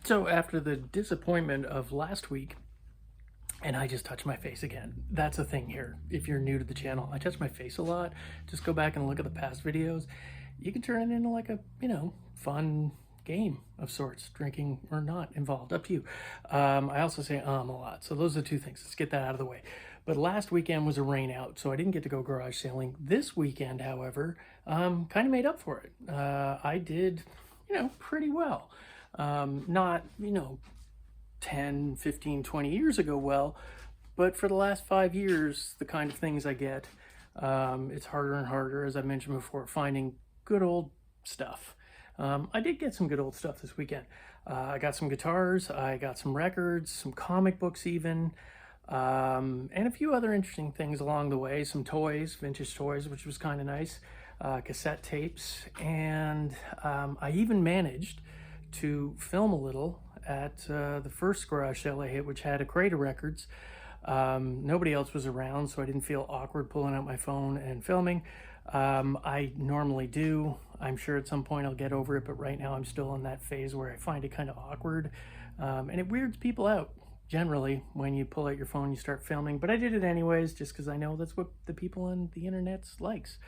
So after the disappointment of last week, and I just touched my face again. That's a thing here. If you're new to the channel, I touch my face a lot. Just go back and look at the past videos. You can turn it into like a, fun game of sorts, drinking or not involved, up to you. I also say a lot. So those are the two things. Let's get that out of the way. But last weekend was a rain out, so I didn't get to go garage sailing. This weekend, however, kind of made up for it. I did, pretty well. Not, 10, 15, 20 years ago well, but for the last 5 years, the kind of things I get, it's harder and harder, as I mentioned before, finding good old stuff. I did get some good old stuff this weekend. I got some guitars, I got some records, some comic books even, and a few other interesting things along the way, some toys, vintage toys, which was kind of nice, cassette tapes, and I even managed to film a little at the first garage sale I hit, which had a crate of records. Nobody else was around, so I didn't feel awkward pulling out my phone and filming. I normally do. I'm sure at some point I'll get over it, but right now I'm still in that phase where I find it kind of awkward. And it weirds people out, generally, when you pull out your phone and you start filming. But I did it anyways, just because I know that's what the people on the internet likes.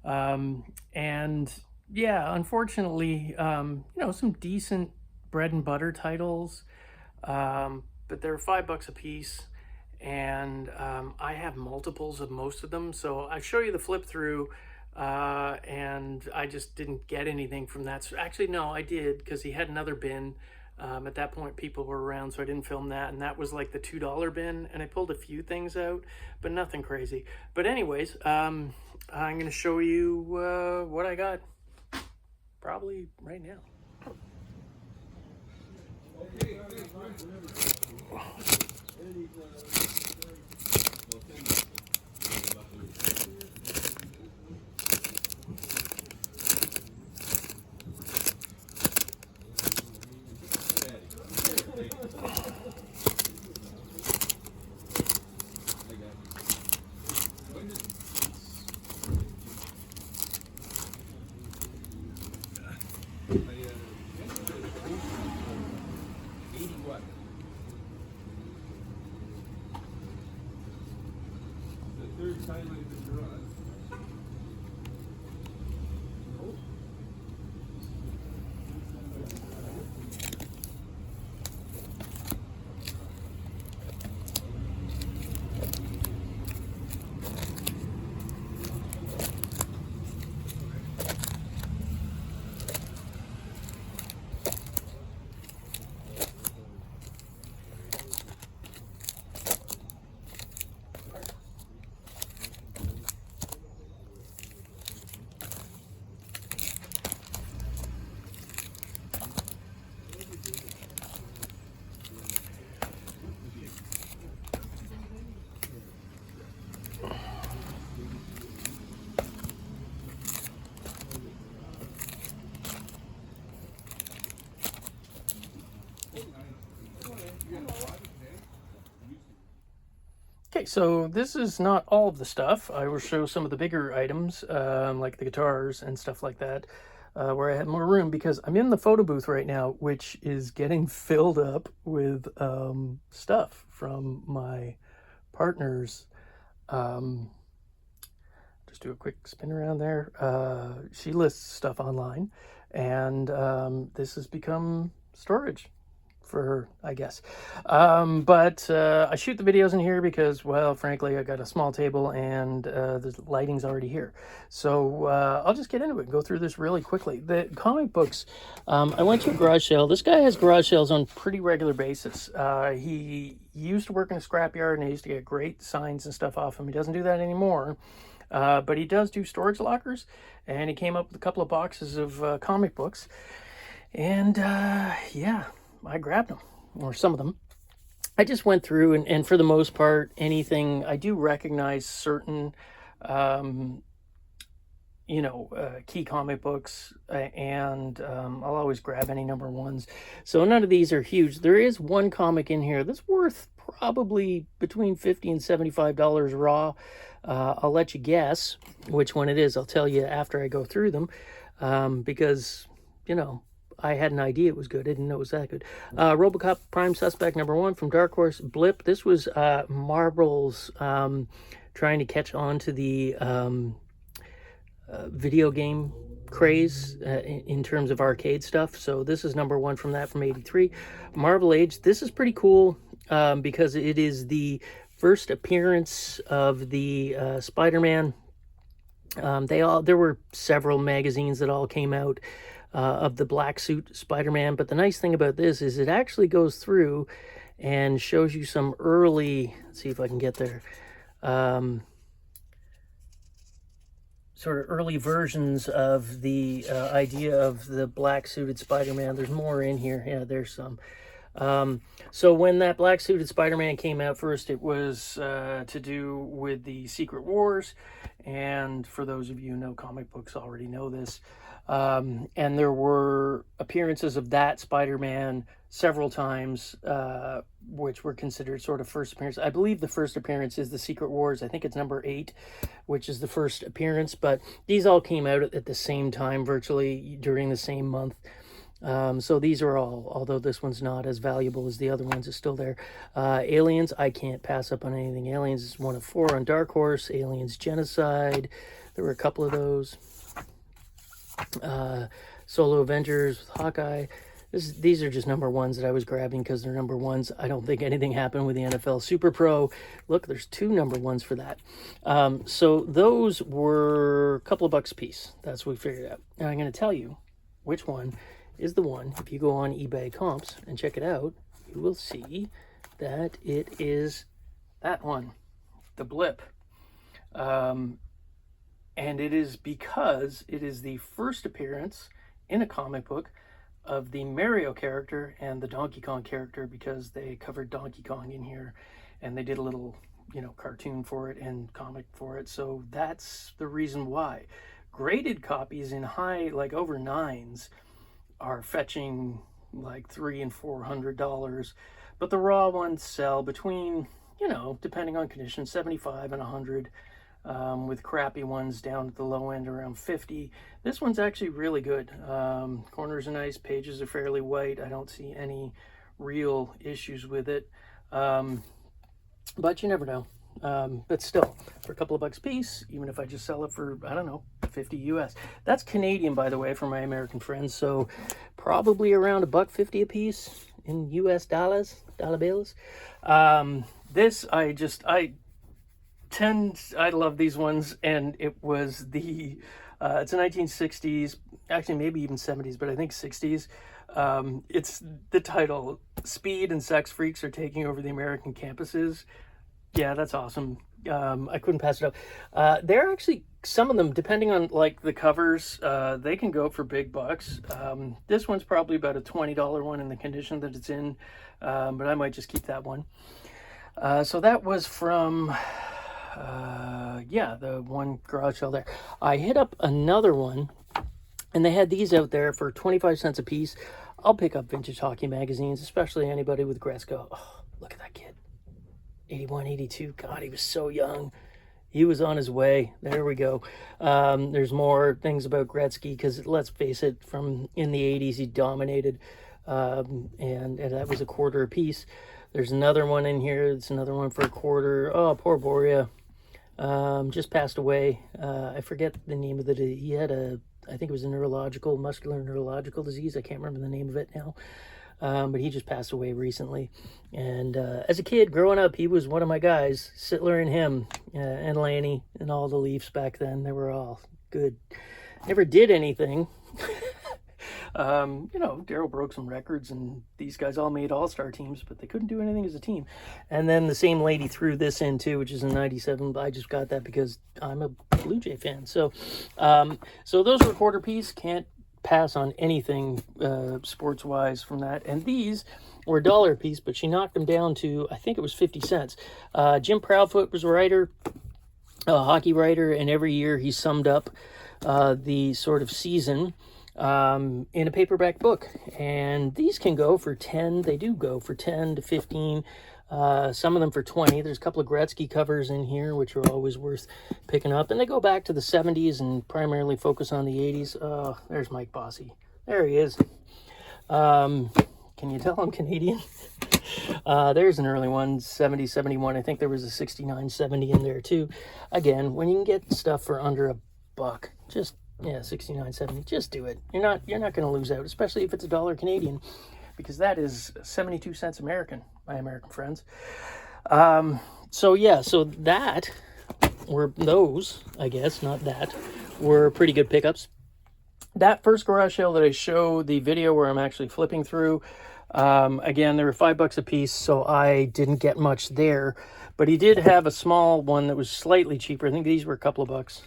And yeah, unfortunately, some decent bread and butter titles, but they're $5 a piece, and I have multiples of most of them, so I show you the flip through, and I just didn't get anything from that. So actually, no, I did, because he had another bin. At that point, people were around, so I didn't film that, and that was like the $2 bin, and I pulled a few things out, but nothing crazy. But anyways, I'm going to show you what I got probably right now. Okay, so this is not all of the stuff. I will show some of the bigger items, like the guitars and stuff like that, where I had more room, because I'm in the photo booth right now, which is getting filled up with stuff from my partners. Just do a quick spin around there. She lists stuff online, and this has become storage for her, I guess. But I shoot the videos in here because, well, frankly, I got a small table and the lighting's already here. So I'll just get into it and go through this really quickly. The comic books, I went to a garage sale. This guy has garage sales on a pretty regular basis. He used to work in a scrapyard, and I used to get great signs and stuff off him. He doesn't do that anymore. But he does do storage lockers, and he came up with a couple of boxes of comic books. And yeah, I grabbed them, or some of them. I just went through, and for the most part, anything, I do recognize certain, key comic books, and I'll always grab any number ones. So none of these are huge. There is one comic in here that's worth probably between $50 and $75 raw. I'll let you guess which one it is. I'll tell you after I go through them, because, I had an idea it was good. I didn't know it was that good. RoboCop Prime Suspect #1 from Dark Horse. Blip. This was Marvel's trying to catch on to the video game craze in terms of arcade stuff. So this is #1 from that, from '83. Marvel Age. This is pretty cool because it is the first appearance of the Spider-Man. There were several magazines that all came out of the black suit Spider-Man, but the nice thing about this is it actually goes through and shows you some early, let's see if I can get there, sort of early versions of the idea of the black suited Spider-Man. There's more in here. Yeah, there's some. So when that black suited Spider-Man came out first, it was to do with the Secret Wars, and for those of you who know comic books already know this, and there were appearances of that Spider-Man several times, which were considered sort of first appearance. I believe the first appearance is the Secret Wars. I think it's #8, which is the first appearance, but these all came out at the same time, virtually during the same month. So these are all, although this one's not as valuable as the other ones, is still there. Aliens, I can't pass up on anything. Aliens is 1 of 4 on Dark Horse. Aliens Genocide, there were a couple of those. Solo Avengers with Hawkeye. These are just #1s that I was grabbing because they're #1s. I don't think anything happened with the NFL Super Pro. Look, there's 2 #1s for that. So those were a couple of bucks a piece. That's what we figured out. Now I'm going to tell you which one is the one. If you go on eBay comps and check it out, you will see that it is that one, the Blip. And it is because it is the first appearance in a comic book of the Mario character and the Donkey Kong character, because they covered Donkey Kong in here and they did a little, cartoon for it and comic for it. So that's the reason why. Graded copies in high, like over 9s, are fetching like $300 and $400, but the raw ones sell between, depending on condition, 75 and 100, with crappy ones down at the low end around 50. This one's actually really good. Corners are nice, pages are fairly white. I don't see any real issues with it, but you never know. But still, for a couple of bucks a piece, even if I just sell it for, I don't know, 50 US. That's Canadian, by the way, for my American friends. So probably around $1.50 a piece in US dollars, dollar bills. This, I love these ones. And it was it's a 1960s, actually maybe even 70s, but I think 60s. It's the title, Speed and Sex Freaks Are Taking Over the American Campuses. Yeah, that's awesome. I couldn't pass it up. They're actually, some of them, depending on like the covers, they can go for big bucks. This one's probably about a $20 one in the condition that it's in, but I might just keep that one. So that was from, the one garage sale there. I hit up another one, and they had these out there for 25 cents a piece. I'll pick up vintage hockey magazines, especially anybody with Gretzko. Oh, look at that kid. 81, 82. God, he was so young. He was on his way. There we go. There's more things about Gretzky because, let's face it, from in the 80s, he dominated. And that was a quarter a piece. There's another one in here. It's another one for a quarter. Oh, poor Boria. Just passed away. I forget the name of it. He had I think it was a muscular neurological disease. I can't remember the name of it now. But he just passed away recently. And as a kid growing up, he was one of my guys. Sittler and him, and Lanny, and all the Leafs back then. They were all good. Never did anything. Daryl broke some records, and these guys all made all-star teams, but they couldn't do anything as a team. And then the same lady threw this in too, which is in '97. I just got that because I'm a Blue Jay fan. So those were a quarter piece. Can't pass on anything sports-wise from that. And these were $1 a piece, but she knocked them down to, I think it was 50 cents. Jim Proudfoot was a writer, a hockey writer, and every year he summed up the sort of season in a paperback book. And these can go for 10. They do go for 10 to 15. Some of them for 20. There's a couple of Gretzky covers in here, which are always worth picking up. And they go back to the 70s and primarily focus on the 80s. Oh, there's Mike Bossy. There he is. Can you tell I'm Canadian? There's an early one, 70, 71. I think there was a 69, 70 in there too. Again, when you can get stuff for under $1, just, yeah, 69, 70, just do it. You're not going to lose out, especially if it's $1 Canadian, because that is 72 cents American, my American friends. So yeah, so that were those, I guess, not that, were pretty good pickups. That first garage sale that I show the video where I'm actually flipping through, again, they were $5 a piece, so I didn't get much there. But he did have a small one that was slightly cheaper. I think these were a couple of bucks.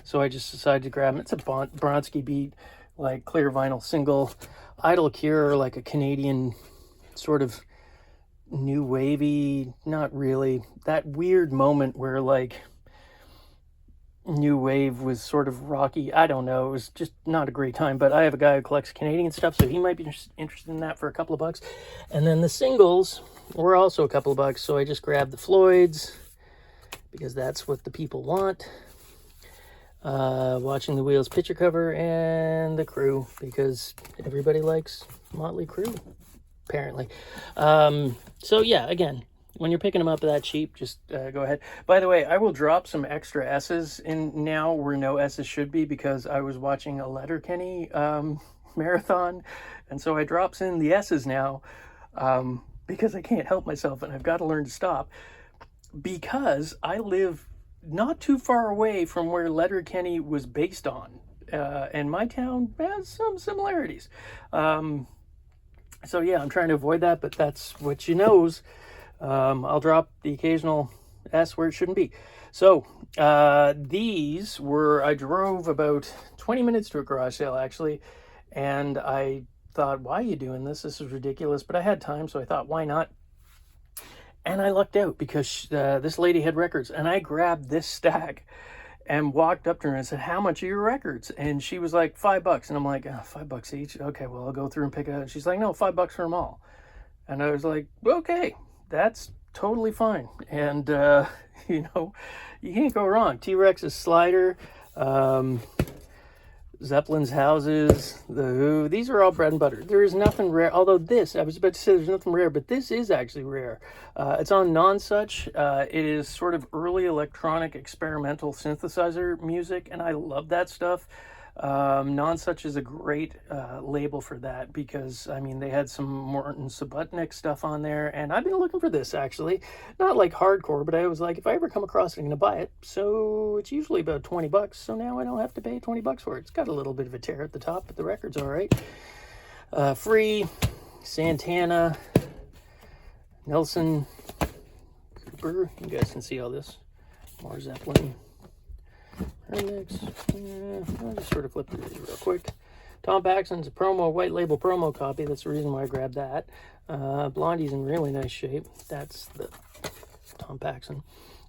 So I just decided to grab them. It's a Bronski Beat, like clear vinyl single. Idle Cure, like a Canadian sort of new wavy, not really. That weird moment where like new wave was sort of rocky. I don't know. It was just not a great time. But I have a guy who collects Canadian stuff, so he might be interested in that for a couple of bucks. And then the singles were also a couple of bucks, so I just grabbed the Floyds because that's what the people want. Watching the Wheels picture cover and the Crew because everybody likes Motley Crue, apparently. So yeah, again, when you're picking them up that cheap, just go ahead. By the way, I will drop some extra S's in now where no S's should be because I was watching a Letterkenny marathon, and so I drops in the S's now because I can't help myself and I've got to learn to stop because I live not too far away from where Letterkenny was based on, and my town has some similarities. So yeah, I'm trying to avoid that, but that's what you knows. I'll drop the occasional S where it shouldn't be. So these were, I drove about 20 minutes to a garage sale actually, and I thought, why are you doing this? This is ridiculous, but I had time, so I thought, why not? And I lucked out because this lady had records, and I grabbed this stack and walked up to her and said, how much are your records? And she was like, $5. And I'm like, oh, $5 each? Okay, well, I'll go through and pick it up. And she's like, no, $5 for them all. And I was like, okay, that's totally fine. And, you know, you can't go wrong. T-Rex's Slider, Zeppelin's Houses, The Who, these are all bread and butter. There is nothing rare, although this, I was about to say there's nothing rare, but this is actually rare. It's on Nonsuch. It is sort of early electronic experimental synthesizer music, and I love that stuff. Nonsuch is a great label for that because, I mean, they had some Morton Subotnick stuff on there, and I've been looking for this, actually. Not like hardcore, but I was like, if I ever come across it, I'm going to buy it. So it's usually about $20, so now I don't have to pay $20 for it. It's got a little bit of a tear at the top, but the record's all right. Free, Santana, Nelson, Cooper. You guys can see all this. More Zeppelin. Remix. Yeah, I'll just sort of flip through these real quick. Tom Paxton's a promo, white label promo copy. That's the reason why I grabbed that. Blondie's in really nice shape. That's the Tom Paxton.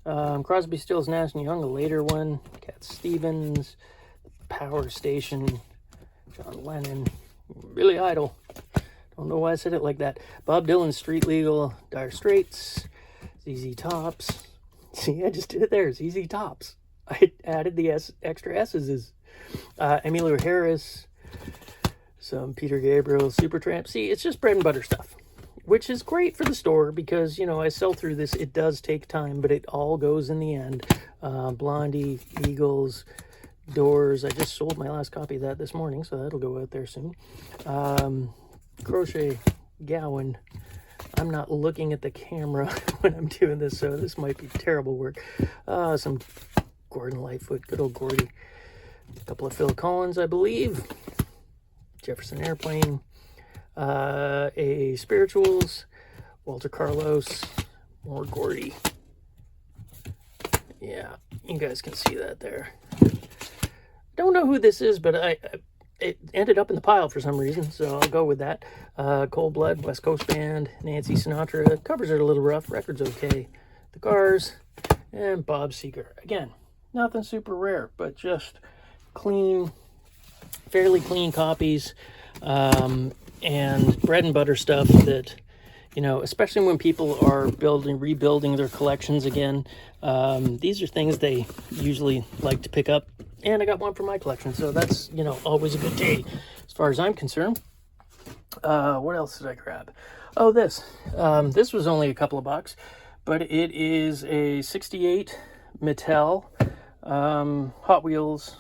Crosby, Stills, Nash & Young, a later one. Cat Stevens, Power Station, John Lennon, Billy Idol. Don't know why I said it like that. Bob Dylan, Street Legal, Dire Straits, ZZ Tops. See, I just did it there. ZZ Tops. I added the extra S's. Emmylou Harris, some Peter Gabriel, Supertramp. See, it's just bread and butter stuff, which is great for the store because, you know, I sell through this. It does take time, but it all goes in the end. Blondie, Eagles, Doors. I just sold my last copy of that this morning, so that'll go out there soon. Crochet, Gowan. I'm not looking at the camera when I'm doing this, so this might be terrible work. Some Gordon Lightfoot, good old Gordy. A couple of Phil Collins, I believe. Jefferson Airplane. A Spirituals. Walter Carlos. More Gordy. Yeah, you guys can see that there. Don't know who this is, but it ended up in the pile for some reason, so I'll go with that. Cold Blood, West Coast Band, Nancy Sinatra. Covers are a little rough, record's okay. The Cars, and Bob Seger. Again, nothing super rare, but just clean, fairly clean copies, and bread and butter stuff that, you know, especially when people are rebuilding their collections again. These are things they usually like to pick up, and I got one for my collection, so that's, you know, always a good day as far as I'm concerned. What else did I grab? Oh, this. This was only a couple of bucks, but it is a 68 Mattel Hot Wheels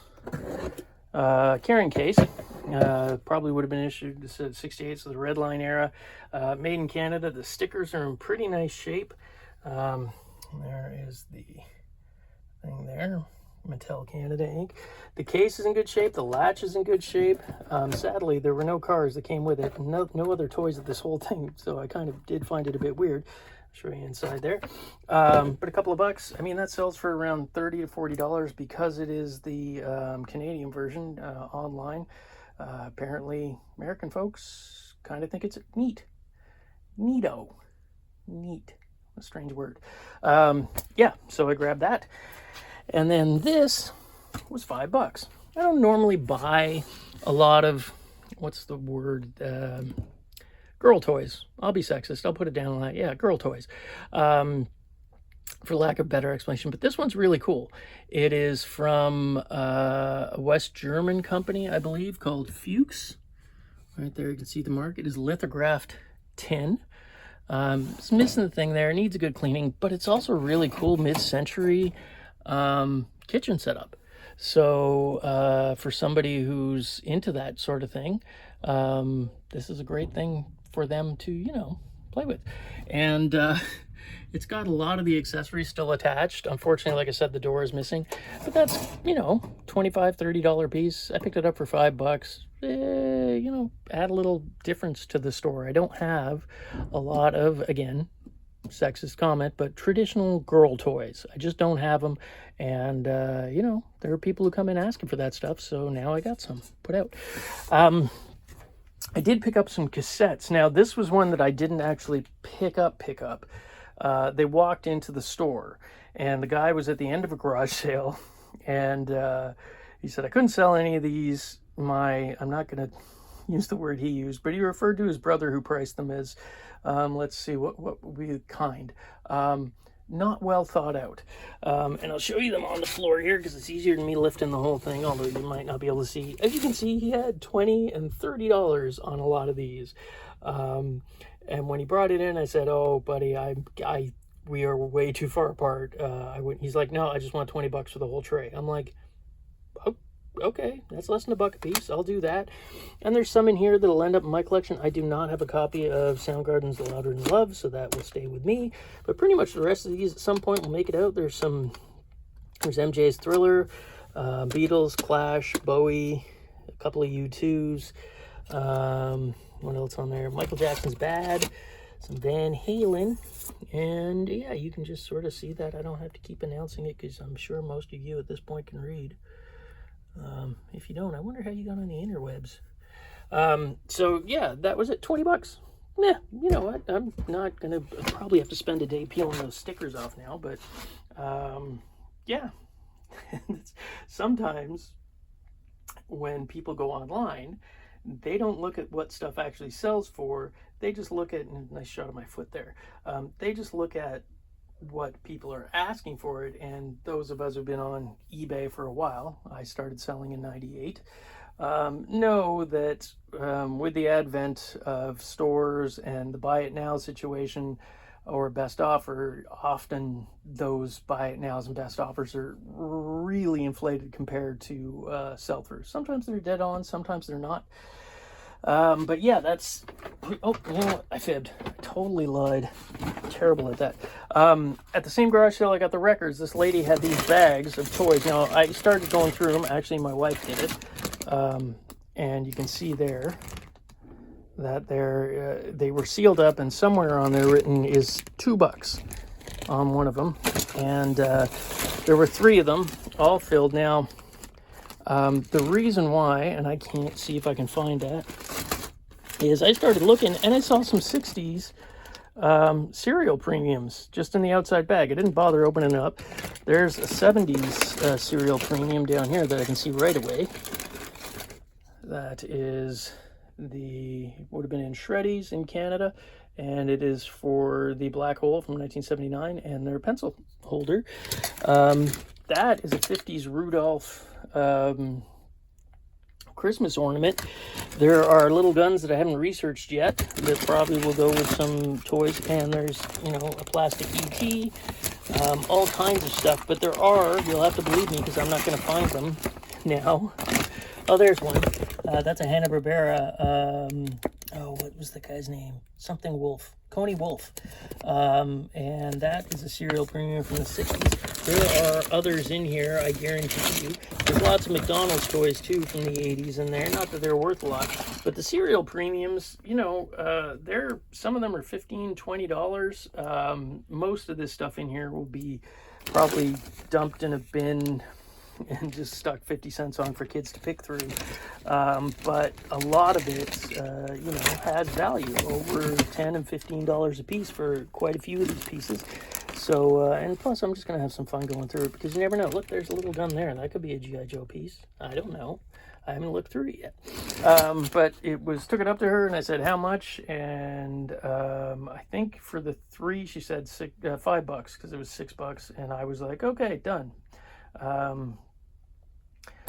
carrying case. Probably would have been issued, this said 68, so the red line era. Made in Canada. The stickers are in pretty nice shape. There is the thing there. Mattel Canada Inc. The case is in good shape. The latch is in good shape. Sadly, there were no cars that came with it. No other toys of this whole thing, so I kind of did find it a bit weird. I'll show you inside there. But a couple of bucks. I mean, that sells for around $30 to $40 because it is the Canadian version online. Apparently, American folks kind of think it's neat. Neato. Neat. A strange word. Yeah, so I grabbed that. And then this was $5. I don't normally buy a lot of, what's the word, girl toys. I'll be sexist. I'll put it down like, yeah, girl toys. For lack of better explanation. But this one's really cool. It is from a West German company, I believe, called Fuchs. Right there, you can see the mark. It is lithographed tin. It's missing the thing there. It needs a good cleaning, but it's also really cool mid-century kitchen setup. So for somebody who's into that sort of thing, this is a great thing for them to, you know, play with. And it's got a lot of the accessories still attached. Unfortunately, like I said, the door is missing, but that's, you know, $25, $30 piece. I picked it up for $5. You know, add a little difference to the store. I don't have a lot of, again, sexist comment, but traditional girl toys. I just don't have them. And, you know, there are people who come in asking for that stuff. So now I got some put out. I did pick up some cassettes. Now, this was one that I didn't actually pick up. They walked into the store and the guy was at the end of a garage sale. And he said, I couldn't sell any of these. I'm not going to use the word he used, but he referred to his brother who priced them as, let's see, what would be kind? Not well thought out. And I'll show you them on the floor here because it's easier than me lifting the whole thing, although you might not be able to see. As you can see, he had $20 and $30 on a lot of these. And when he brought it in, I said, oh, buddy, we are way too far apart. He's like, no, I just want $20 for the whole tray. I'm like, oh, okay, that's less than $1 a piece. I'll do that. And there's some in here that'll end up in my collection. I do not have a copy of Soundgarden's The Louder Than Love, so that will stay with me. But pretty much the rest of these at some point will make it out. There's MJ's Thriller, Beatles, Clash, Bowie, a couple of U2s. What else on there? Michael Jackson's Bad, some Van Halen. And yeah, you can just sort of see that. I don't have to keep announcing it because I'm sure most of you at this point can read. If you don't, I wonder how you got on the interwebs. So yeah, that was it. $20. Yeah, you know what? I'm not gonna probably have to spend a day peeling those stickers off now, but yeah. Sometimes when people go online, they don't look at what stuff actually sells for. They just look at, and nice shot of my foot there. They just look at what people are asking for it, and those of us who've been on eBay for a while, I started selling in '98, know that with the advent of stores and the buy it now situation or best offer, often those buy it nows and best offers are really inflated compared to sell-throughs. Sometimes they're dead on, sometimes they're not. But yeah, that's, oh, you know what? I fibbed. I totally lied. I'm terrible at that. At the same garage sale I got the records, this lady had these bags of toys. Now, I started going through them. Actually, my wife did it. And you can see there that they were sealed up, and somewhere on there written is $2 on one of them. And there were 3 of them, all filled. Now, the reason why, and I can't see if I can find that, is I started looking and I saw some 60s cereal premiums just in the outside bag. I didn't bother opening it up. There's a 70s cereal premium down here that I can see right away. That is would have been in Shreddies in Canada, and it is for the Black Hole from 1979 and their pencil holder. That is a 50s Rudolph Christmas ornament. There are little guns that I haven't researched yet that probably will go with some toys, and there's, you know, a plastic ET, all kinds of stuff, but there are, you'll have to believe me because I'm not going to find them now. Oh, there's one. That's a Hanna-Barbera, oh, what was the guy's name? Something Wolf. Coney Wolf. And that is a cereal premium from the 60s. There are others in here, I guarantee you. There's lots of McDonald's toys, too, from the 80s in there. Not that they're worth a lot. But the cereal premiums, you know, some of them are $15, $20. Most of this stuff in here will be probably dumped in a bin and just stuck 50 cents on for kids to pick through. But a lot of it, you know, has value, over $10 and $15 a piece for quite a few of these pieces. So, and plus I'm just going to have some fun going through it because you never know. Look, there's a little gun there. That could be a G.I. Joe piece. I don't know. I haven't looked through it yet. But took it up to her and I said, how much? And I think for the 3, she said $5 because it was $6. And I was like, okay, done.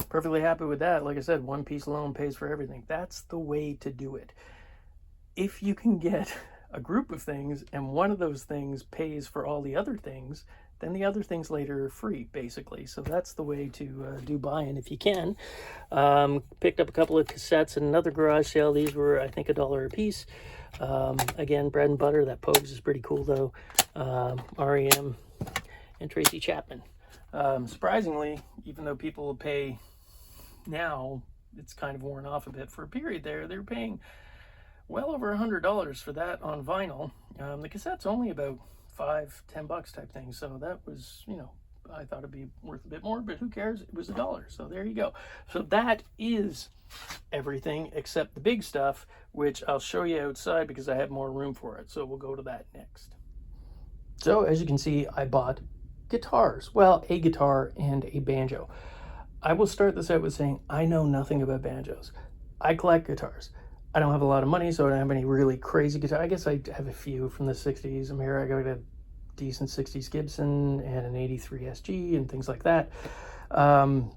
Perfectly happy with that. Like I said, one piece alone pays for everything. That's the way to do it. If you can get a group of things and one of those things pays for all the other things, then the other things later are free, basically. So that's the way to do buy-in if you can. Picked up a couple of cassettes at another garage sale. These were, I think, $1 a piece. Again, bread and butter. That Pogues is pretty cool, though. REM and Tracy Chapman. Surprisingly, even though people will pay now, it's kind of worn off a bit. For a period there, they were paying well over $100 for that on vinyl. The cassette's only about $5-10 type thing, so that was, you know, I thought it'd be worth a bit more, but who cares? It was $1, so there you go. So that is everything except the big stuff, which I'll show you outside because I have more room for it. So we'll go to that next. So as you can see, I bought guitars. Well, a guitar and a banjo. I will start this out with saying I know nothing about banjos. I collect guitars. I don't have a lot of money, so I don't have any really crazy guitar. I guess I have a few from the 60s. I'm here, I got a decent 60s Gibson and an 83 SG and things like that. And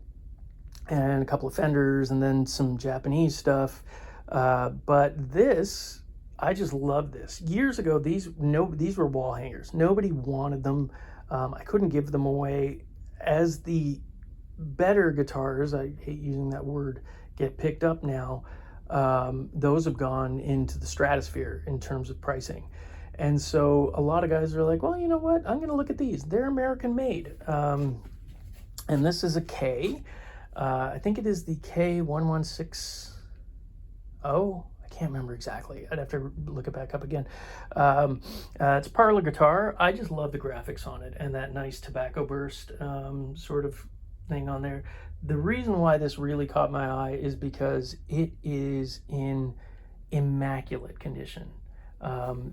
a couple of Fenders and then some Japanese stuff. But this, I just love this. Years ago, these were wall hangers. Nobody wanted them. I couldn't give them away. As the better guitars, I hate using that word, get picked up now, those have gone into the stratosphere in terms of pricing. And so a lot of guys are like, well, you know what? I'm going to look at these. They're American made. And this is a K. I think it is the K1160. I can't remember exactly. I'd have to look it back up again. It's parlor guitar. I just love the graphics on it and that nice tobacco burst sort of thing on there. The reason why this really caught my eye is because it is in immaculate condition.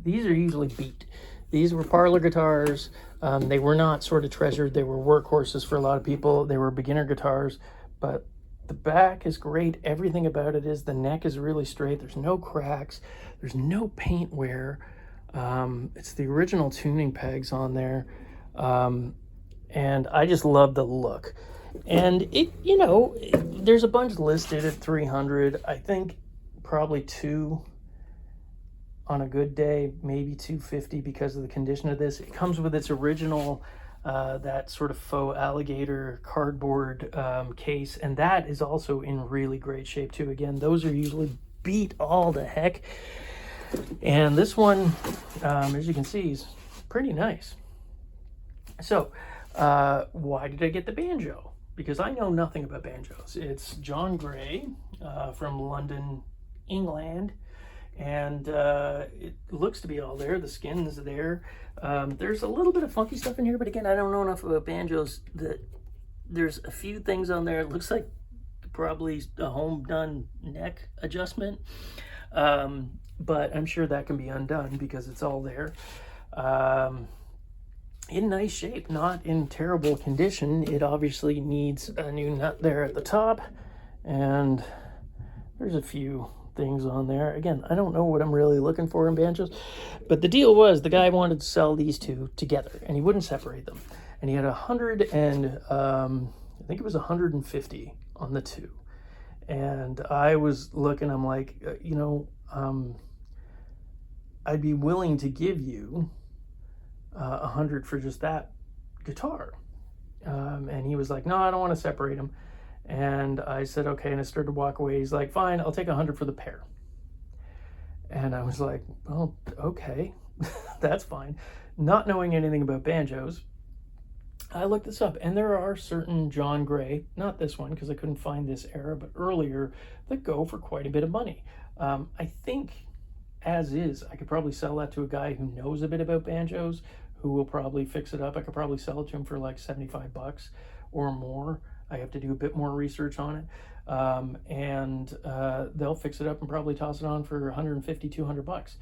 These are usually beat. These were parlor guitars. They were not sort of treasured. They were workhorses for a lot of people. They were beginner guitars, but the back is great. Everything about it is. The neck is really straight. There's no cracks. There's no paint wear. It's the original tuning pegs on there. And I just love the look. And it, you know, there's a bunch listed at $300. I think probably 2 on a good day, maybe $250 because of the condition of this. It comes with its original that sort of faux alligator cardboard case, and that is also in really great shape too. Again, those are usually beat all the heck, and this one, as you can see, is pretty nice. So why did I get the banjo? Because I know nothing about banjos. It's John Gray from London, England, and it looks to be all there. The skin's there. There's a little bit of funky stuff in here, but again, I don't know enough about banjos. There's a few things on there. It looks like probably a home done neck adjustment, but I'm sure that can be undone because it's all there. In nice shape, not in terrible condition. It obviously needs a new nut there at the top, and there's a few things on there. Again, I don't know what I'm really looking for in banjos, but the deal was the guy wanted to sell these two together and he wouldn't separate them, and he had 100 and I think it was 150 on the two, And I was looking, I'm like, you know, I'd be willing to give you $100 for just that guitar. And he was like, no, I don't want to separate them. And I said, okay. And I started to walk away. He's like, fine, I'll take $100 for the pair. And I was like, well, okay, that's fine. Not knowing anything about banjos, I looked this up, and there are certain John Gray, not this one because I couldn't find this era, but earlier, that go for quite a bit of money. I think, as is, I could probably sell that to a guy who knows a bit about banjos, who will probably fix it up. I could probably sell it to him for like 75 bucks or more. I have to do a bit more research on it. And they'll fix it up and probably toss it on for 150, 200 bucks.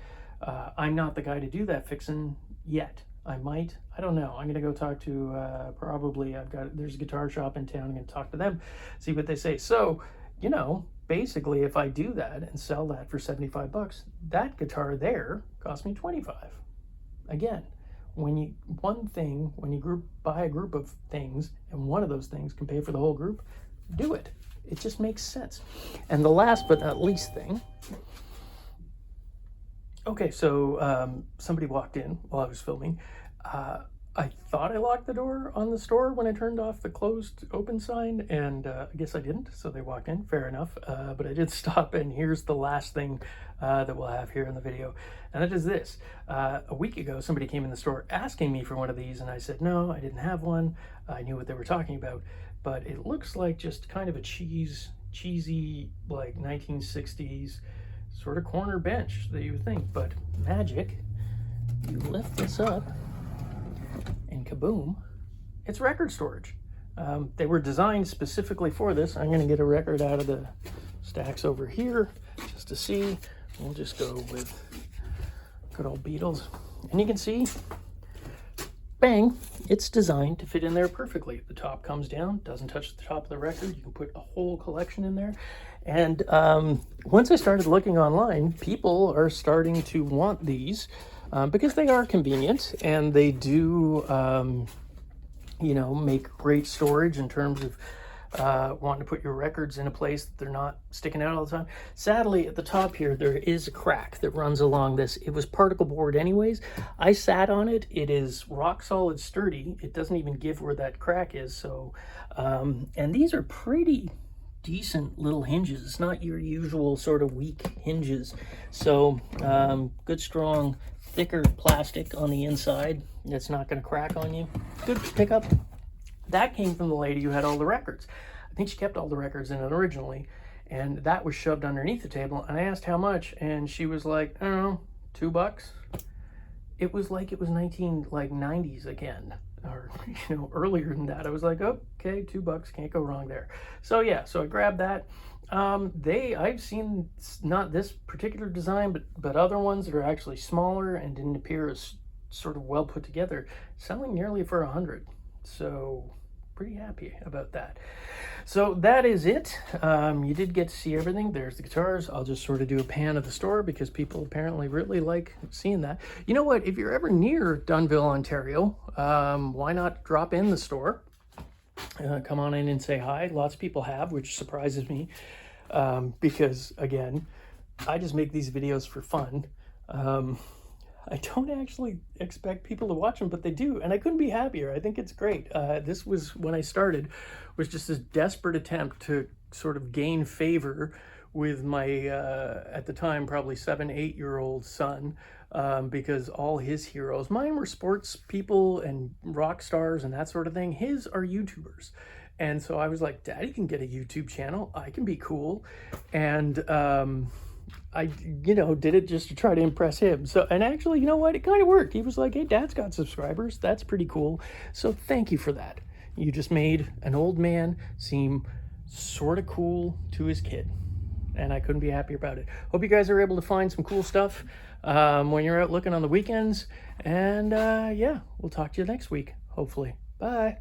I'm not the guy to do that fixing yet. I might, I don't know. I'm going to go talk to, there's a guitar shop in town. I'm going to talk to them, see what they say. So, you know, basically if I do that and sell that for 75 bucks, that guitar there cost me 25. Again, when you buy a group of things and one of those things can pay for the whole group, do it. It just makes sense. And the last but not least thing, okay, so somebody walked in while I was filming. I thought I locked the door on the store when I turned off the closed open sign, and I guess I didn't, so they walked in, fair enough. But I did stop, and here's the last thing that we'll have here in the video, and it is this. A week ago, somebody came in the store asking me for one of these, and I said, no, I didn't have one. I knew what they were talking about, but it looks like just kind of a cheesy, like 1960s sort of corner bench that you would think, but magic, you lift this up and kaboom, it's record storage. They were designed specifically for this. I'm going to get a record out of the stacks over here just to see. We'll just go with good old Beatles, and you can see, bang, it's designed to fit in there perfectly. The top comes down, doesn't touch the top of the record. You can put a whole collection in there. And once I started looking online, people are starting to want these because they are convenient, and they do, you know, make great storage in terms of wanting to put your records in a place that they're not sticking out all the time. Sadly, at the top here, there is a crack that runs along this. It was particle board anyways. I sat on it. It is rock solid sturdy. It doesn't even give where that crack is. So, and these are pretty decent little hinges. It's not your usual sort of weak hinges. So, good, strong, thicker plastic on the inside. That's not going to crack on you. Good pickup. That came from the lady who had all the records. I think she kept all the records in it originally, and that was shoved underneath the table. And I asked how much, and she was like, I don't know, $2. It was like it was 90s again, or you know, earlier than that. I was like, okay, $2, can't go wrong there. So yeah, so I grabbed that. I've seen not this particular design, but other ones that are actually smaller and didn't appear as sort of well put together, selling nearly for $100. So pretty happy about that. So that is it. You did get to see everything. There's the guitars. I'll just sort of do a pan of the store because people apparently really like seeing that. You know what? If you're ever near Dunnville, Ontario, why not drop in the store? Come on in and say hi. Lots of people have, which surprises me because, again, I just make these videos for fun. I don't actually expect people to watch them, but they do, and I couldn't be happier. I think it's great. This was, when I started, was just this desperate attempt to sort of gain favor with my, at the time, probably 7-8-year-old son, because all his heroes, mine were sports people and rock stars and that sort of thing. His are YouTubers. And so I was like, Daddy can get a YouTube channel. I can be cool. And I, you know, did it just to try to impress him. So, and actually, you know what? It kind of worked. He was like, hey, Dad's got subscribers. That's pretty cool. So thank you for that. You just made an old man seem sort of cool to his kid. And I couldn't be happier about it. Hope you guys are able to find some cool stuff when you're out looking on the weekends. And yeah, we'll talk to you next week, hopefully. Bye.